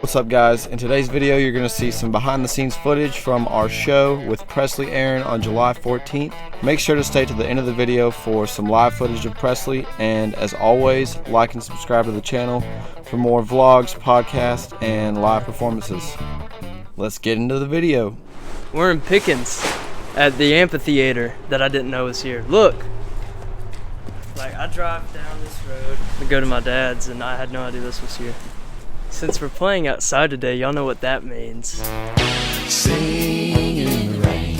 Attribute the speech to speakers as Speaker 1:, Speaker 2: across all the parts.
Speaker 1: What's up, guys? In today's video you're going to see some behind the scenes footage from our show with Presley Aaron on July 14th. Make sure to stay to the end of the video for some live footage of Presley, and as always, like and subscribe to the channel for more vlogs, podcasts, and live performances. Let's get into the video.
Speaker 2: We're in Pickens at the amphitheater that I didn't know was here. Look! Like, I drive down this road to go to my dad's and I had no idea this was here. Since we're playing outside today, y'all know what that means.
Speaker 3: Sing in the rain,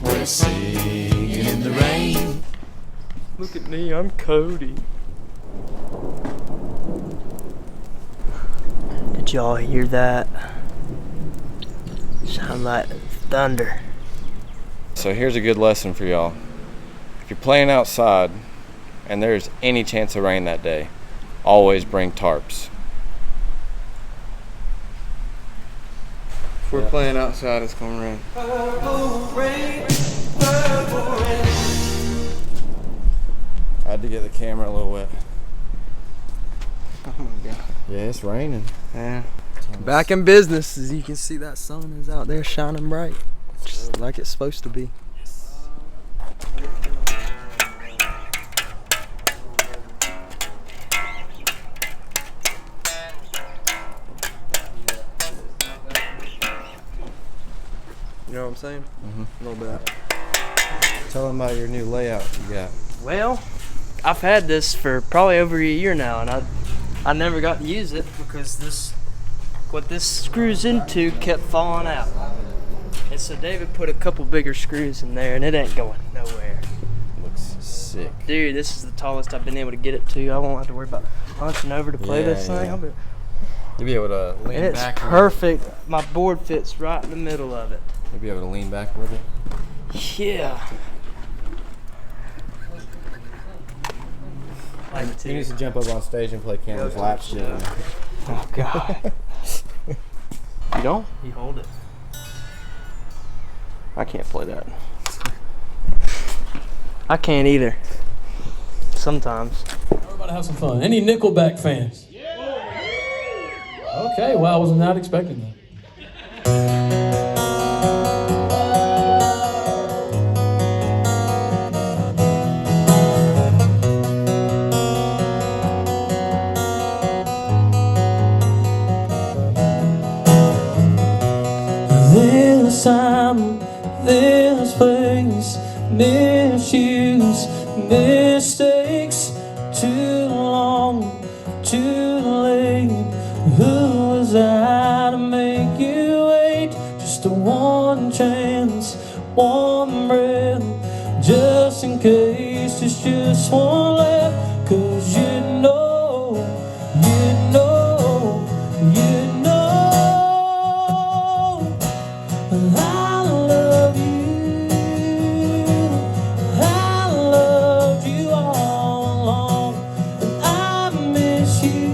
Speaker 3: we're singing in the rain.
Speaker 2: Look at me, I'm Cody. Did y'all hear that? Sound like thunder.
Speaker 1: So here's a good lesson for y'all. If you're playing outside and there's any chance of rain that day, always bring tarps.
Speaker 4: If we're playing outside, it's gonna rain.
Speaker 1: I had to get the camera a little wet.
Speaker 4: Oh my god.
Speaker 1: Yeah, it's raining.
Speaker 4: Yeah.
Speaker 2: Back in business, as you can see, that sun is out there shining bright, just like it's supposed to be.
Speaker 4: You know what I'm saying?
Speaker 1: Mm-hmm.
Speaker 4: A little bit.
Speaker 1: Tell them about your new layout you got.
Speaker 2: Well, I've had this for probably over a year now, and I never got to use it because what this screws into kept falling out. And so David put a couple bigger screws in there, and it ain't going nowhere.
Speaker 1: Looks sick.
Speaker 2: Dude, this is the tallest I've been able to get it to. I won't have to worry about hunching over to play this thing.
Speaker 1: Yeah. You'll be able to lean
Speaker 2: And it's
Speaker 1: back.
Speaker 2: perfect. My board fits right in the middle of it.
Speaker 1: You'll be able to lean back with it.
Speaker 2: Yeah.
Speaker 1: He needs to jump up on stage and play Cameron's lap shit.
Speaker 2: Oh God. You don't? You hold it. I can't play that. I can't either. Sometimes.
Speaker 5: Everybody have some fun. Any Nickelback fans? Okay, well, I was not expecting that. This time, this place, misuse, mistakes, too long, too late. Who was I to make you wait? Just a one chance, one breath, just in case it's just one left. 'Cause you know, you know, you know I love you. I loved you all along, and I miss you.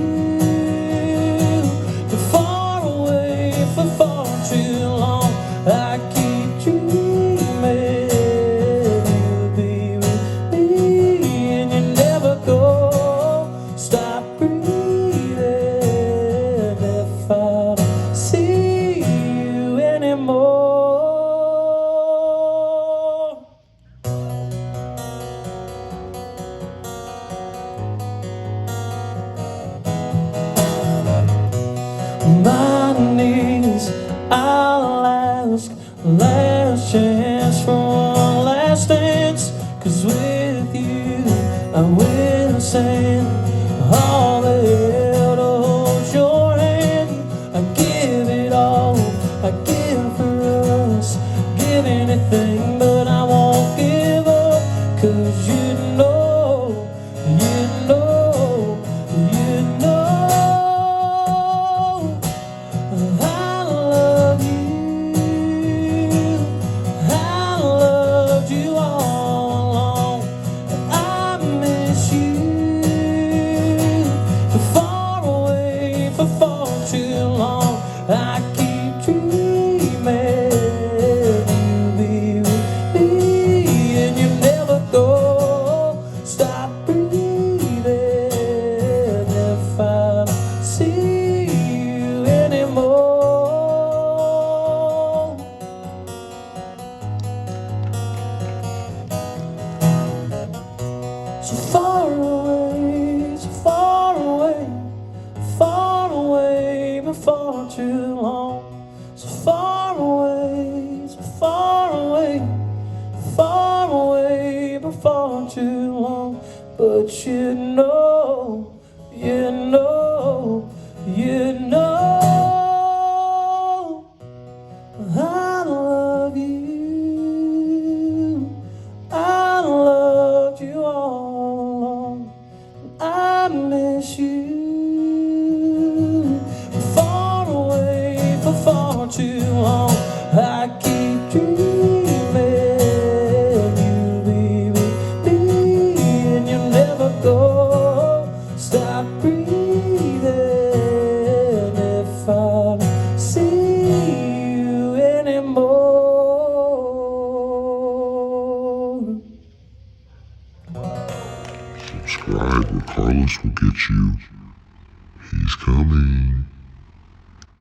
Speaker 5: For far too long, I keep dreaming you'll be with me, and you never go. Stop breathing if I don't see you anymore. My knees, I'll ask, last chance for one last dance. 'Cause with you, I will send all the hell to hold your hand. I give it all, I give for us, give anything, but I won't give up. 'Cause you know, you know, you know I love you. for far too long. So far away, so far away, far away, but far too long. But you know, you know, you know, I love you. I loved you all along. I miss you. Far away for far too long. I keep dreaming you'll be with me and you'll never go. Stop breathing if I don't see you anymore.
Speaker 6: Subscribe or Carlos will get you. He's coming.